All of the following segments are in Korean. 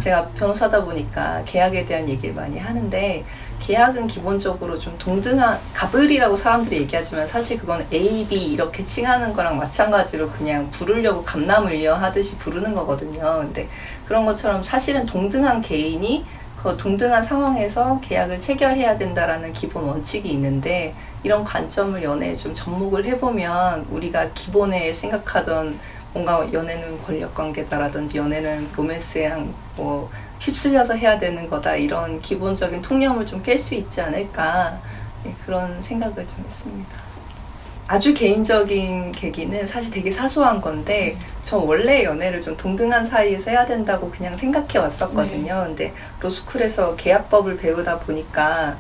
제가 변호사다 보니까 계약에 대한 얘기를 많이 하는데, 계약은 기본적으로 좀 동등한, 갑을이라고 사람들이 얘기하지만 사실 그건 A, B 이렇게 칭하는 거랑 마찬가지로 그냥 부르려고 감남을려 하듯이 부르는 거거든요. 근데 그런 것처럼 사실은 동등한 개인이 그 동등한 상황에서 계약을 체결해야 된다라는 기본 원칙이 있는데, 이런 관점을 연애에 좀 접목을 해보면 우리가 기본에 생각하던 뭔가 연애는 권력관계다라든지 연애는 로맨스에 뭐 휩쓸려서 해야 되는 거다, 이런 기본적인 통념을 좀 깰 수 있지 않을까, 그런 생각을 좀 했습니다. 아주 개인적인 계기는 사실 되게 사소한 건데, 저 원래 연애를 좀 동등한 사이에서 해야 된다고 그냥 생각해 왔었거든요. 근데 로스쿨에서 계약법을 배우다 보니까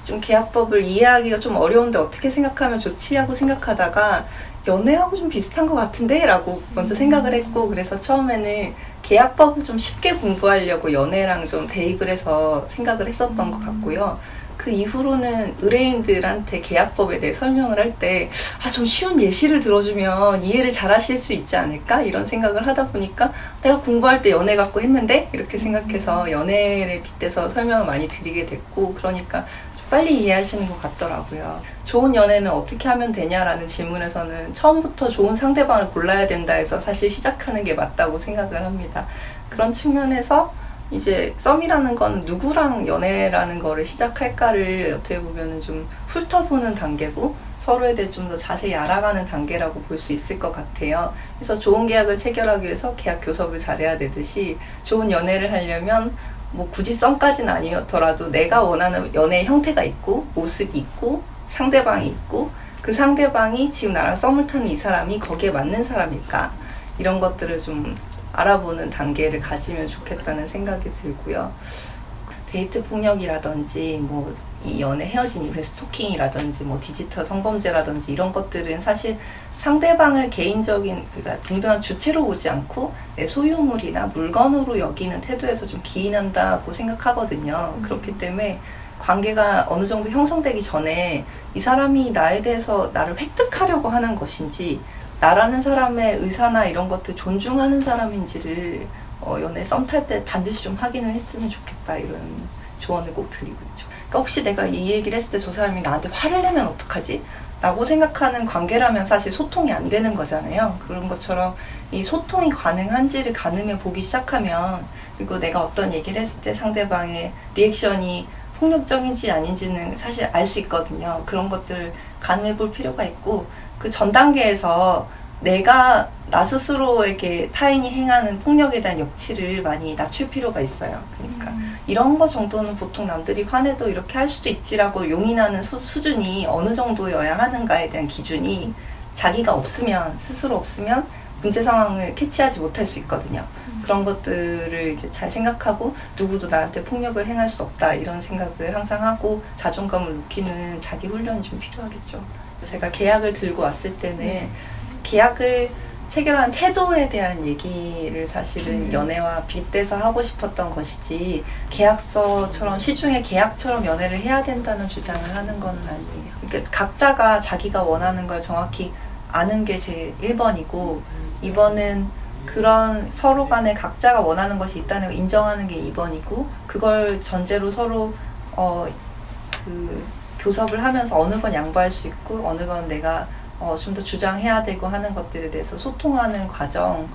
좀 계약법을 이해하기가 좀 어려운데 어떻게 생각하면 좋지 하고 생각하다가 연애하고 좀 비슷한 것 같은데? 라고 먼저 생각을 했고, 그래서 처음에는 계약법을 좀 쉽게 공부하려고 연애랑 좀 대입을 해서 생각을 했었던 것 같고요. 그 이후로는 의뢰인들한테 계약법에 대해 설명을 할 때 좀 쉬운 예시를 들어주면 이해를 잘 하실 수 있지 않을까? 이런 생각을 하다 보니까 내가 공부할 때 연애 갖고 했는데? 이렇게 생각해서 연애를 빗대서 설명을 많이 드리게 됐고, 그러니까 빨리 이해하시는 것 같더라고요. 좋은 연애는 어떻게 하면 되냐라는 질문에서는 처음부터 좋은 상대방을 골라야 된다 해서 사실 시작하는 게 맞다고 생각을 합니다. 그런 측면에서 이제 썸이라는 건 누구랑 연애라는 거를 시작할까를 어떻게 보면 좀 훑어보는 단계고, 서로에 대해 좀 더 자세히 알아가는 단계라고 볼 수 있을 것 같아요. 그래서 좋은 계약을 체결하기 위해서 계약 교섭을 잘해야 되듯이, 좋은 연애를 하려면 뭐 굳이 썸까지는 아니더라도 내가 원하는 연애의 형태가 있고, 모습이 있고, 상대방이 있고, 그 상대방이 지금 나랑 썸을 타는 이 사람이 거기에 맞는 사람일까, 이런 것들을 좀 알아보는 단계를 가지면 좋겠다는 생각이 들고요. 데이트 폭력이라든지 뭐 이 연애 헤어진 이후에 스토킹이라든지 뭐 디지털 성범죄라든지 이런 것들은 사실 상대방을 개인적인, 그러니까 동등한 주체로 보지 않고 내 소유물이나 물건으로 여기는 태도에서 좀 기인한다고 생각하거든요. 그렇기 때문에 관계가 어느 정도 형성되기 전에 이 사람이 나에 대해서 나를 획득하려고 하는 것인지, 나라는 사람의 의사나 이런 것들 존중하는 사람인지를 연애 썸 탈 때 반드시 좀 확인을 했으면 좋겠다, 이런 조언을 꼭 드리고 있죠. 그러니까 혹시 내가 이 얘기를 했을 때 저 사람이 나한테 화를 내면 어떡하지? 라고 생각하는 관계라면 사실 소통이 안 되는 거잖아요. 그런 것처럼 이 소통이 가능한지를 가늠해 보기 시작하면, 그리고 내가 어떤 얘기를 했을 때 상대방의 리액션이 폭력적인지 아닌지는 사실 알 수 있거든요. 그런 것들을 가늠해 볼 필요가 있고, 그 전 단계에서 내가 나 스스로에게 타인이 행하는 폭력에 대한 역치를 많이 낮출 필요가 있어요. 그러니까 이런 거 정도는 보통 남들이 화내도 이렇게 할 수도 있지라고 용인하는 수준이 어느 정도여야 하는가에 대한 기준이 자기가 없으면, 스스로 없으면 문제 상황을 캐치하지 못할 수 있거든요. 그런 것들을 이제 잘 생각하고, 누구도 나한테 폭력을 행할 수 없다, 이런 생각을 항상 하고 자존감을 높이는 자기 훈련이 좀 필요하겠죠. 제가 계약을 들고 왔을 때는 계약을 체결한 태도에 대한 얘기를 사실은 연애와 빗대서 하고 싶었던 것이지, 계약서처럼, 시중에 계약처럼 연애를 해야 된다는 주장을 하는 건 아니에요. 그러니까 각자가 자기가 원하는 걸 정확히 아는 게 제일 1번이고, 2번은 그런 서로 간에 각자가 원하는 것이 있다는 걸 인정하는 게 2번이고, 그걸 전제로 서로 교섭을 하면서 어느 건 양보할 수 있고 어느 건 내가 좀 더 주장해야 되고 하는 것들에 대해서 소통하는 과정,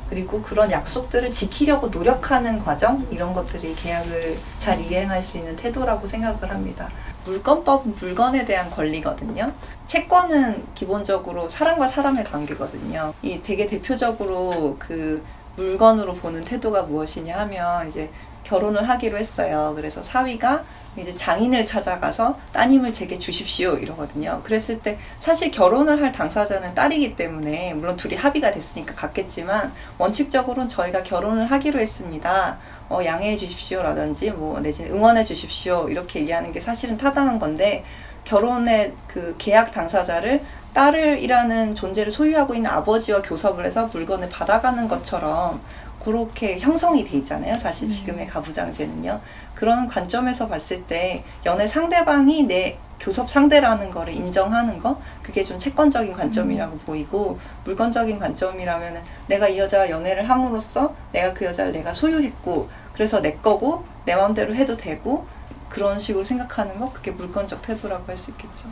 그리고 그런 약속들을 지키려고 노력하는 과정, 이런 것들이 계약을 잘 이행할 수 있는 태도라고 생각을 합니다. 물권법은 물건에 대한 권리거든요. 채권은 기본적으로 사람과 사람의 관계거든요. 이 되게 대표적으로 그 물건으로 보는 태도가 무엇이냐 하면, 이제 결혼을 하기로 했어요. 그래서 사위가 이제 장인을 찾아가서 따님을 제게 주십시오, 이러거든요. 그랬을 때 사실 결혼을 할 당사자는 딸이기 때문에, 물론 둘이 합의가 됐으니까 갔겠지만, 원칙적으로는 저희가 결혼을 하기로 했습니다, 양해해 주십시오 라든지 뭐 내지는 응원해 주십시오, 이렇게 얘기하는 게 사실은 타당한 건데, 결혼의 그 계약 당사자를 딸이라는 존재를 소유하고 있는 아버지와 교섭을 해서 물건을 받아가는 것처럼 그렇게 형성이 돼 있잖아요. 사실 지금의 가부장제는요. 그런 관점에서 봤을 때 연애 상대방이 내 교섭 상대라는 거를 인정하는 거, 그게 좀 채권적인 관점이라고 보이고, 물건적인 관점이라면 내가 이 여자와 연애를 함으로써 내가 그 여자를 내가 소유했고, 그래서 내 거고 내 마음대로 해도 되고 그런 식으로 생각하는 거, 그게 물건적 태도라고 할 수 있겠죠.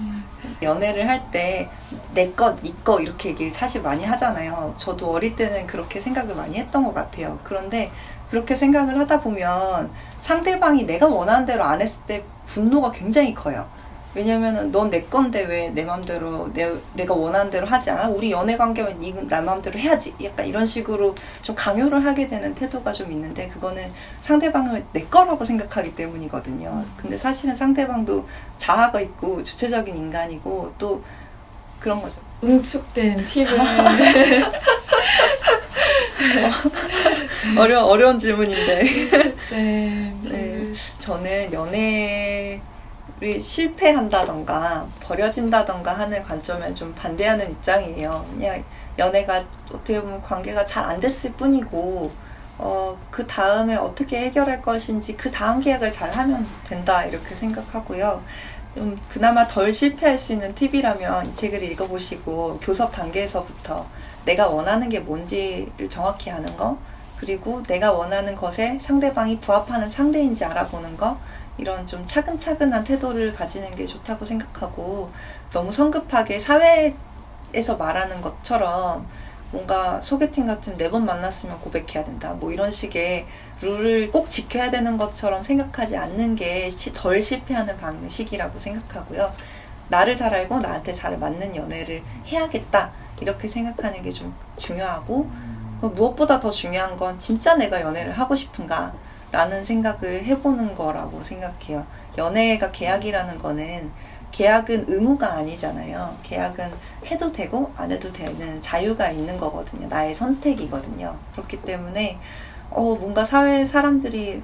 연애를 할 때 내 것, 네 거 이렇게 얘기를 사실 많이 하잖아요. 저도 어릴 때는 그렇게 생각을 많이 했던 것 같아요. 그런데 그렇게 생각을 하다 보면 상대방이 내가 원하는 대로 안 했을 때 분노가 굉장히 커요. 왜냐면은 넌 내 건데 왜 내 맘대로 내가 원하는 대로 하지 않아? 우리 연애 관계면 네 맘대로 해야지. 약간 이런 식으로 좀 강요를 하게 되는 태도가 좀 있는데, 그거는 상대방을 내 거라고 생각하기 때문이거든요. 근데 사실은 상대방도 자아가 있고 주체적인 인간이고 또 그런 거죠. 응축된 팁을 어려운 질문인데. 네. 저는 연애를 실패한다던가 버려진다던가 하는 관점에 좀 반대하는 입장이에요. 그냥 연애가 어떻게 보면 관계가 잘 안 됐을 뿐이고 그 다음에 어떻게 해결할 것인지 그 다음 계약을 잘 하면 된다, 이렇게 생각하고요. 좀 그나마 덜 실패할 수 있는 팁이라면 이 책을 읽어보시고 교섭 단계에서부터 내가 원하는 게 뭔지를 정확히 아는 거, 그리고 내가 원하는 것에 상대방이 부합하는 상대인지 알아보는 거, 이런 좀 차근차근한 태도를 가지는 게 좋다고 생각하고, 너무 성급하게 사회에서 말하는 것처럼 뭔가 소개팅 같은 4번 만났으면 고백해야 된다, 뭐 이런 식의 룰을 꼭 지켜야 되는 것처럼 생각하지 않는 게 덜 실패하는 방식이라고 생각하고요. 나를 잘 알고 나한테 잘 맞는 연애를 해야겠다, 이렇게 생각하는 게 좀 중요하고, 무엇보다 더 중요한 건 진짜 내가 연애를 하고 싶은가 라는 생각을 해보는 거라고 생각해요. 연애가 계약이라는 거는, 계약은 의무가 아니잖아요. 계약은 해도 되고 안 해도 되는 자유가 있는 거거든요. 나의 선택이거든요. 그렇기 때문에 뭔가 사회 사람들이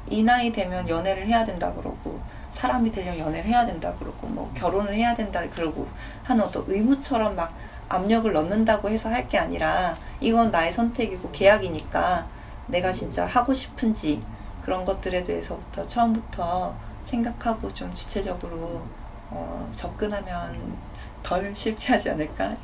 이 나이 되면 연애를 해야 된다 그러고, 사람이 되려면 연애를 해야 된다 그러고, 뭐 결혼을 해야 된다 그러고 하는 어떤 의무처럼 막 압력을 넣는다고 해서 할 게 아니라, 이건 나의 선택이고 계약이니까 내가 진짜 하고 싶은지 그런 것들에 대해서부터 처음부터 생각하고 좀 주체적으로 접근하면 덜 실패하지 않을까?